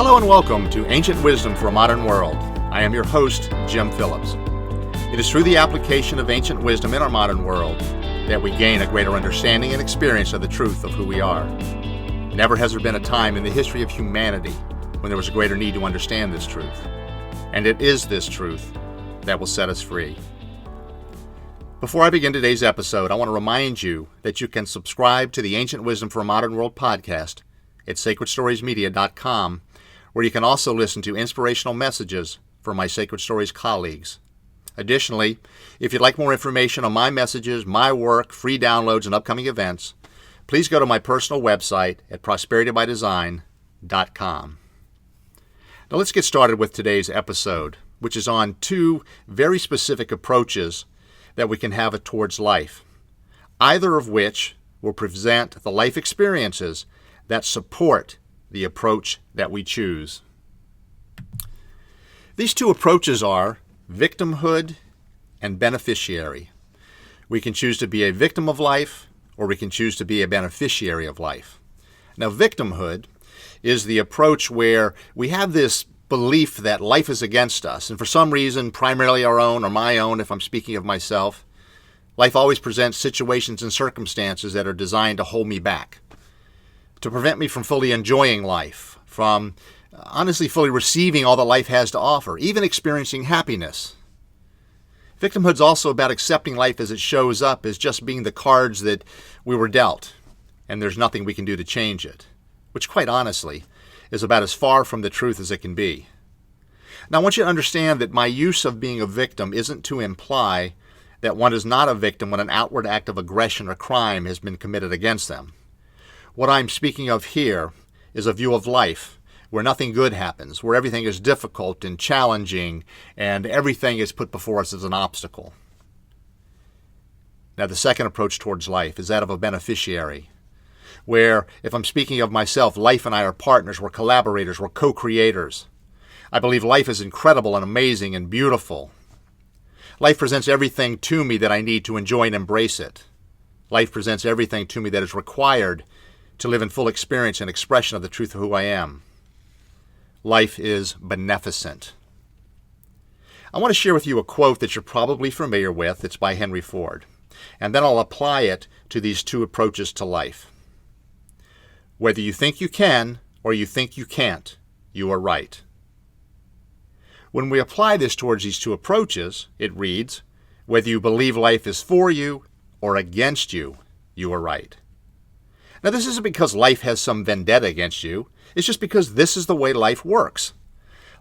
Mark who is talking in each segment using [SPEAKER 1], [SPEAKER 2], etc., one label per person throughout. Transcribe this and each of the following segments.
[SPEAKER 1] Hello and welcome to Ancient Wisdom for a Modern World. I am your host, Jim Phillips. It is through the application of ancient wisdom in our modern world that we gain a greater understanding and experience of the truth of who we are. Never has there been a time in the history of humanity when there was a greater need to understand this truth. And it is this truth that will set us free. Before I begin today's episode, I want to remind you that you can subscribe to the Ancient Wisdom for a Modern World podcast at sacredstoriesmedia.com, where you can also listen to inspirational messages from my Sacred Stories colleagues. Additionally, if you'd like more information on my messages, my work, free downloads, and upcoming events, please go to my personal website at prosperitybydesign.com. Now let's get started with today's episode, which is on two very specific approaches that we can have towards life, either of which will present the life experiences that support the approach that we choose. These two approaches are victimhood and beneficiary. We can choose to be a victim of life, or we can choose to be a beneficiary of life. Now, victimhood is the approach where we have this belief that life is against us, and for some reason, primarily our own or my own, if I'm speaking of myself, life always presents situations and circumstances that are designed to hold me back, to prevent me from fully enjoying life, from honestly fully receiving all that life has to offer, even experiencing happiness. Victimhood's also about accepting life as it shows up as just being the cards that we were dealt, and there's nothing we can do to change it, which quite honestly is about as far from the truth as it can be. Now I want you to understand that my use of being a victim isn't to imply that one is not a victim when an outward act of aggression or crime has been committed against them. What I'm speaking of here is a view of life where nothing good happens, where everything is difficult and challenging, and everything is put before us as an obstacle. Now, the second approach towards life is that of a beneficiary, where, if I'm speaking of myself, life and I are partners, we're collaborators, we're co-creators. I believe life is incredible and amazing and beautiful. Life presents everything to me that I need to enjoy and embrace it. Life presents everything to me that is required to live in full experience and expression of the truth of who I am. Life is beneficent. I want to share with you a quote that you're probably familiar with. It's by Henry Ford. And then I'll apply it to these two approaches to life. Whether you think you can or you think you can't, you are right. When we apply this towards these two approaches, it reads, whether you believe life is for you or against you, you are right. Now, this isn't because life has some vendetta against you. It's just because this is the way life works.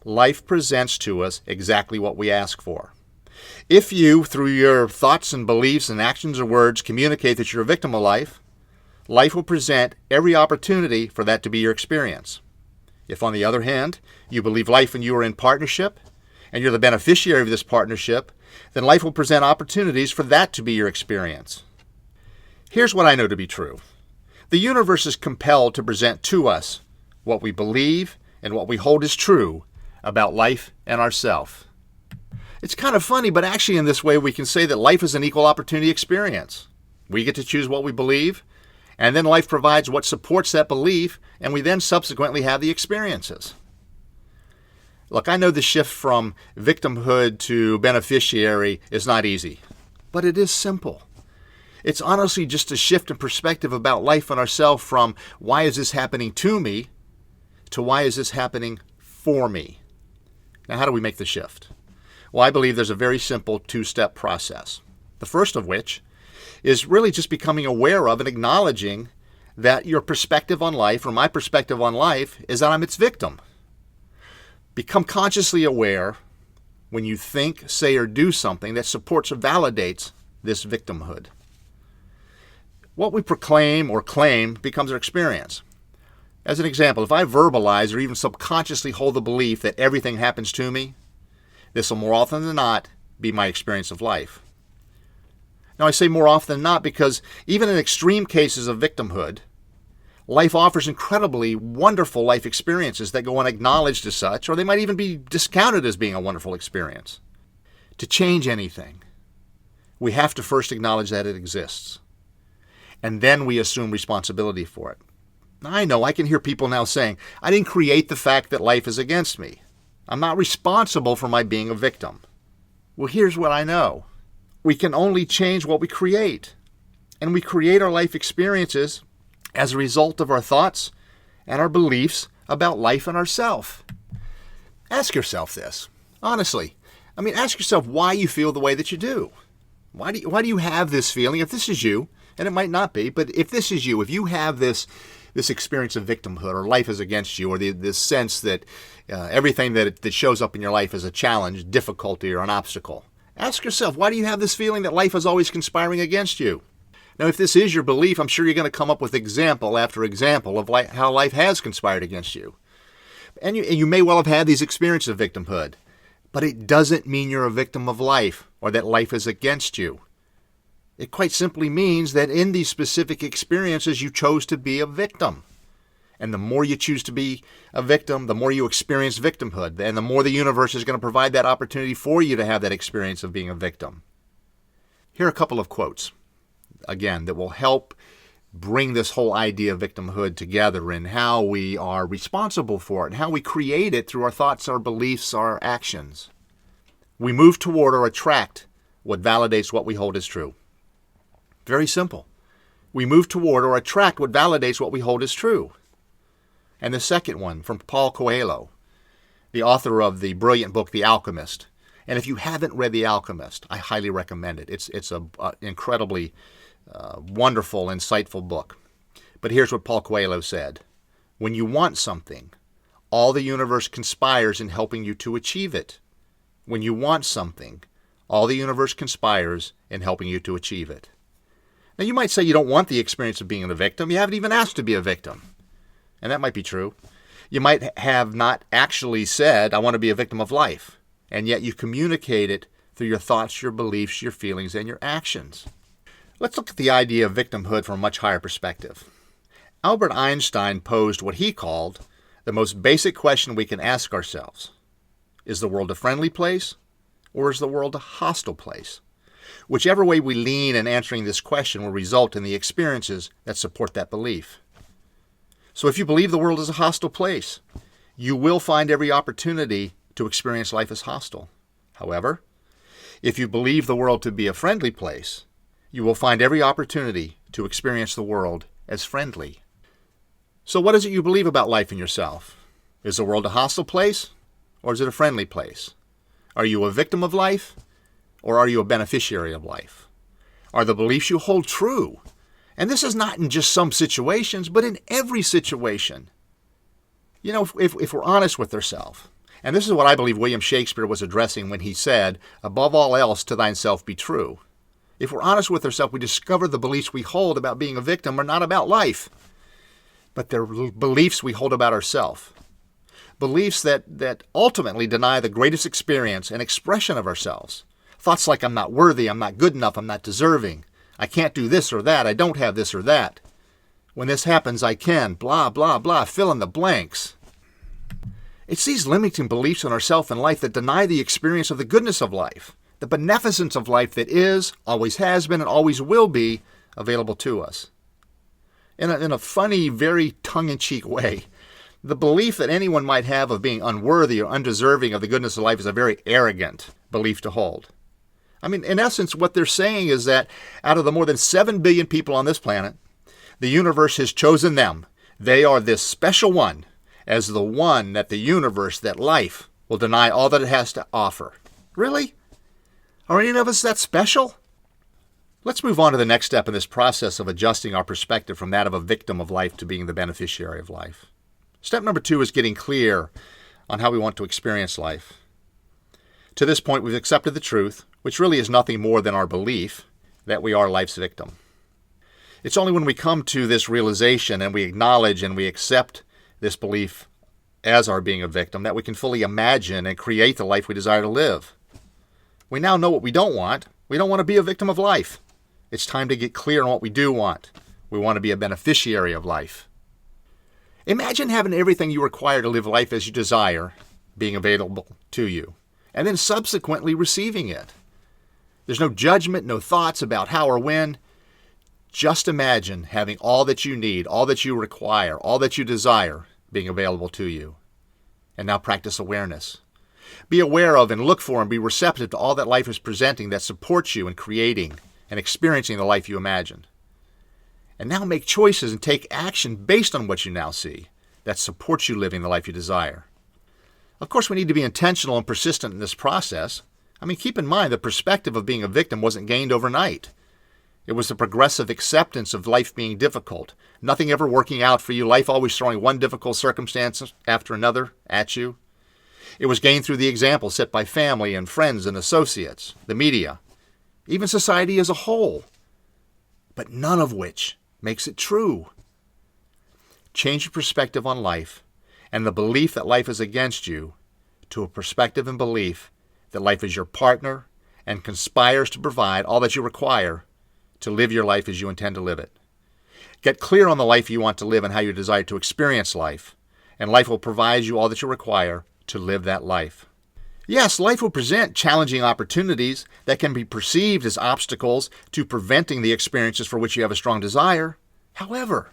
[SPEAKER 1] Life presents to us exactly what we ask for. If you, through your thoughts and beliefs and actions or words, communicate that you're a victim of life, life will present every opportunity for that to be your experience. If, on the other hand, you believe life and you are in partnership, and you're the beneficiary of this partnership, then life will present opportunities for that to be your experience. Here's what I know to be true. The universe is compelled to present to us what we believe and what we hold is true about life and ourselves. It's kind of funny, but actually in this way we can say that life is an equal opportunity experience. We get to choose what we believe, and then life provides what supports that belief, and we then subsequently have the experiences. Look, I know the shift from victimhood to beneficiary is not easy, but it is simple. It's honestly just a shift in perspective about life and ourselves from why is this happening to me to why is this happening for me. Now, how do we make the shift? Well, I believe there's a very simple two-step process. The first of which is really just becoming aware of and acknowledging that your perspective on life, or my perspective on life, is that I'm its victim. Become consciously aware when you think, say, or do something that supports or validates this victimhood. What we proclaim or claim becomes our experience. As an example, if I verbalize or even subconsciously hold the belief that everything happens to me, this will more often than not be my experience of life. Now, I say more often than not because even in extreme cases of victimhood, life offers incredibly wonderful life experiences that go unacknowledged as such, or they might even be discounted as being a wonderful experience. To change anything, we have to first acknowledge that it exists. And then we assume responsibility for it. I know, I can hear people now saying, I didn't create the fact that life is against me. I'm not responsible for my being a victim. Well, here's what I know. We can only change what we create. And we create our life experiences as a result of our thoughts and our beliefs about life and ourself. Ask yourself this, honestly. Ask yourself why you feel the way that you do. Why do you have this feeling? If this is you, and it might not be, but if this is you, if you have this experience of victimhood or life is against you, or this sense that everything that shows up in your life is a challenge, difficulty, or an obstacle, ask yourself, why do you have this feeling that life is always conspiring against you? Now, if this is your belief, I'm sure you're going to come up with example after example of how life has conspired against you. And you may well have had these experiences of victimhood, but it doesn't mean you're a victim of life or that life is against you. It quite simply means that in these specific experiences, you chose to be a victim. And the more you choose to be a victim, the more you experience victimhood, and the more the universe is going to provide that opportunity for you to have that experience of being a victim. Here are a couple of quotes, again, that will help bring this whole idea of victimhood together and how we are responsible for it and how we create it through our thoughts, our beliefs, our actions. We move toward or attract what validates what we hold as true. Very simple. We move toward or attract what validates what we hold as true. And the second one from Paulo Coelho, the author of the brilliant book, The Alchemist. And if you haven't read The Alchemist, I highly recommend it. It's an incredibly wonderful, insightful book. But here's what Paulo Coelho said. When you want something, all the universe conspires in helping you to achieve it. When you want something, all the universe conspires in helping you to achieve it. Now, you might say you don't want the experience of being a victim. You haven't even asked to be a victim. And that might be true. You might have not actually said, I want to be a victim of life. And yet you communicate it through your thoughts, your beliefs, your feelings, and your actions. Let's look at the idea of victimhood from a much higher perspective. Albert Einstein posed what he called the most basic question we can ask ourselves. Is the world a friendly place, or is the world a hostile place? Whichever way we lean in answering this question will result in the experiences that support that belief. So if you believe the world is a hostile place, you will find every opportunity to experience life as hostile. However, if you believe the world to be a friendly place, you will find every opportunity to experience the world as friendly. So what is it you believe about life and yourself? Is the world a hostile place, or is it a friendly place? Are you a victim of life, or are you a beneficiary of life? Are the beliefs you hold true? And this is not in just some situations, but in every situation. You know, if we're honest with ourselves, and this is what I believe William Shakespeare was addressing when he said, above all else, to thyself be true. If we're honest with ourselves, we discover the beliefs we hold about being a victim are not about life, but they're beliefs we hold about ourselves. Beliefs that ultimately deny the greatest experience and expression of ourselves. Thoughts like I'm not worthy, I'm not good enough, I'm not deserving, I can't do this or that, I don't have this or that. When this happens, I can, blah, blah, blah, fill in the blanks. It's these limiting beliefs in ourself and life that deny the experience of the goodness of life, the beneficence of life that is, always has been, and always will be available to us. In a funny, very tongue-in-cheek way, the belief that anyone might have of being unworthy or undeserving of the goodness of life is a very arrogant belief to hold. In essence, what they're saying is that out of the more than 7 billion people on this planet, the universe has chosen them. They are this special one as the one that the universe, that life, will deny all that it has to offer. Really? Are any of us that special? Let's move on to the next step in this process of adjusting our perspective from that of a victim of life to being the beneficiary of life. Step number 2 is getting clear on how we want to experience life. To this point, we've accepted the truth, which really is nothing more than our belief that we are life's victim. It's only when we come to this realization and we acknowledge and we accept this belief as our being a victim that we can fully imagine and create the life we desire to live. We now know what we don't want. We don't want to be a victim of life. It's time to get clear on what we do want. We want to be a beneficiary of life. Imagine having everything you require to live life as you desire being available to you, and then subsequently receiving it. There's no judgment, no thoughts about how or when. Just imagine having all that you need, all that you require, all that you desire being available to you. And now practice awareness. Be aware of and look for and be receptive to all that life is presenting that supports you in creating and experiencing the life you imagine. And now make choices and take action based on what you now see that supports you living the life you desire. Of course, we need to be intentional and persistent in this process. Keep in mind the perspective of being a victim wasn't gained overnight. It was the progressive acceptance of life being difficult, nothing ever working out for you, life always throwing one difficult circumstance after another at you. It was gained through the example set by family and friends and associates, the media, even society as a whole, but none of which makes it true. Change your perspective on life and the belief that life is against you to a perspective and belief that life is your partner and conspires to provide all that you require to live your life as you intend to live it. Get clear on the life you want to live and how you desire to experience life, and life will provide you all that you require to live that life. Yes, life will present challenging opportunities that can be perceived as obstacles to preventing the experiences for which you have a strong desire. However,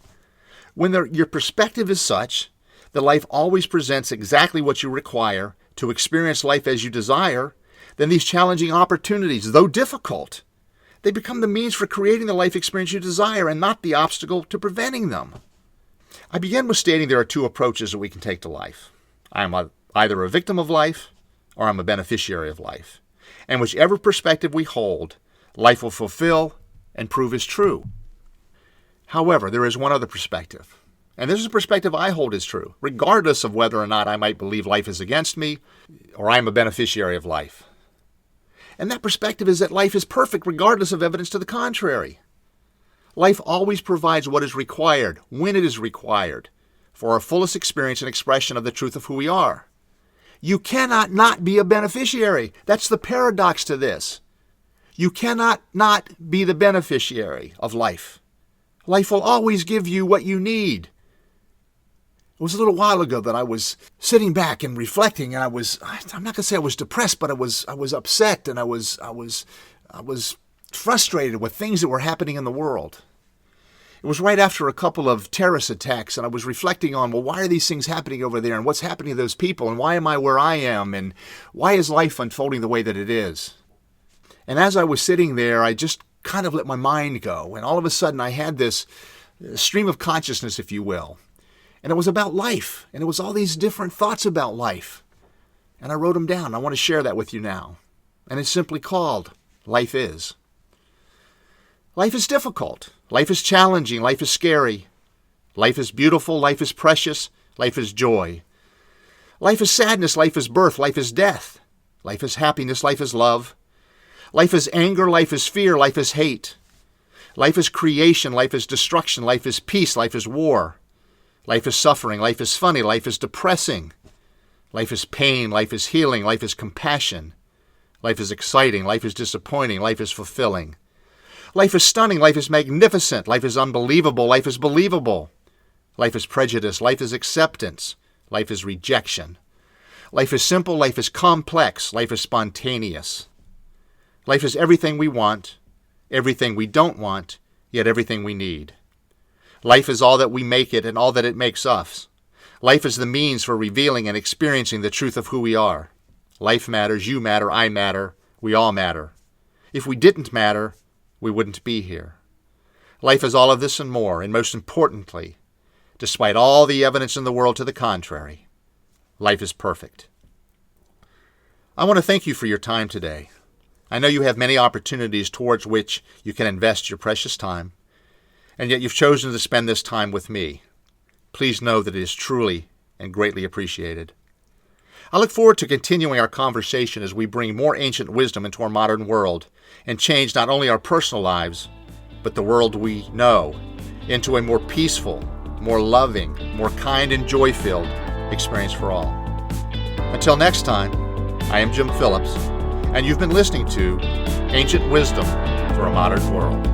[SPEAKER 1] when your perspective is such that life always presents exactly what you require to experience life as you desire, then these challenging opportunities, though difficult, they become the means for creating the life experience you desire and not the obstacle to preventing them. I began with stating there are two approaches that we can take to life. I am either a victim of life or I'm a beneficiary of life. And whichever perspective we hold, life will fulfill and prove is true. However, there is one other perspective. And this is a perspective I hold as true, regardless of whether or not I might believe life is against me or I am a beneficiary of life. And that perspective is that life is perfect regardless of evidence to the contrary. Life always provides what is required, when it is required, for our fullest experience and expression of the truth of who we are. You cannot not be a beneficiary. That's the paradox to this. You cannot not be the beneficiary of life. Life will always give you what you need. It was a little while ago that I was sitting back and reflecting, and I'm not going to say I was depressed, but I was upset, and I was frustrated with things that were happening in the world. It was right after a couple of terrorist attacks, and I was reflecting on, well, why are these things happening over there, and what's happening to those people, and why am I where I am, and why is life unfolding the way that it is? And as I was sitting there, I just kind of let my mind go, and all of a sudden I had this stream of consciousness, if you will. And it was about life, and it was all these different thoughts about life. And I wrote them down. I want to share that with you now. And it's simply called Life Is. Life is difficult. Life is challenging. Life is scary. Life is beautiful. Life is precious. Life is joy. Life is sadness. Life is birth. Life is death. Life is happiness. Life is love. Life is anger. Life is fear. Life is hate. Life is creation. Life is destruction. Life is peace. Life is war. Life is suffering. Life is funny. Life is depressing. Life is pain. Life is healing. Life is compassion. Life is exciting. Life is disappointing. Life is fulfilling. Life is stunning. Life is magnificent. Life is unbelievable. Life is believable. Life is prejudice. Life is acceptance. Life is rejection. Life is simple. Life is complex. Life is spontaneous. Life is everything we want, everything we don't want, yet everything we need. Life is all that we make it and all that it makes us. Life is the means for revealing and experiencing the truth of who we are. Life matters, you matter, I matter, we all matter. If we didn't matter, we wouldn't be here. Life is all of this and more, and most importantly, despite all the evidence in the world to the contrary, life is perfect. I want to thank you for your time today. I know you have many opportunities towards which you can invest your precious time, and yet you've chosen to spend this time with me. Please know that it is truly and greatly appreciated. I look forward to continuing our conversation as we bring more ancient wisdom into our modern world and change not only our personal lives, but the world we know into a more peaceful, more loving, more kind and joy-filled experience for all. Until next time, I am Jim Phillips, and you've been listening to Ancient Wisdom for a Modern World.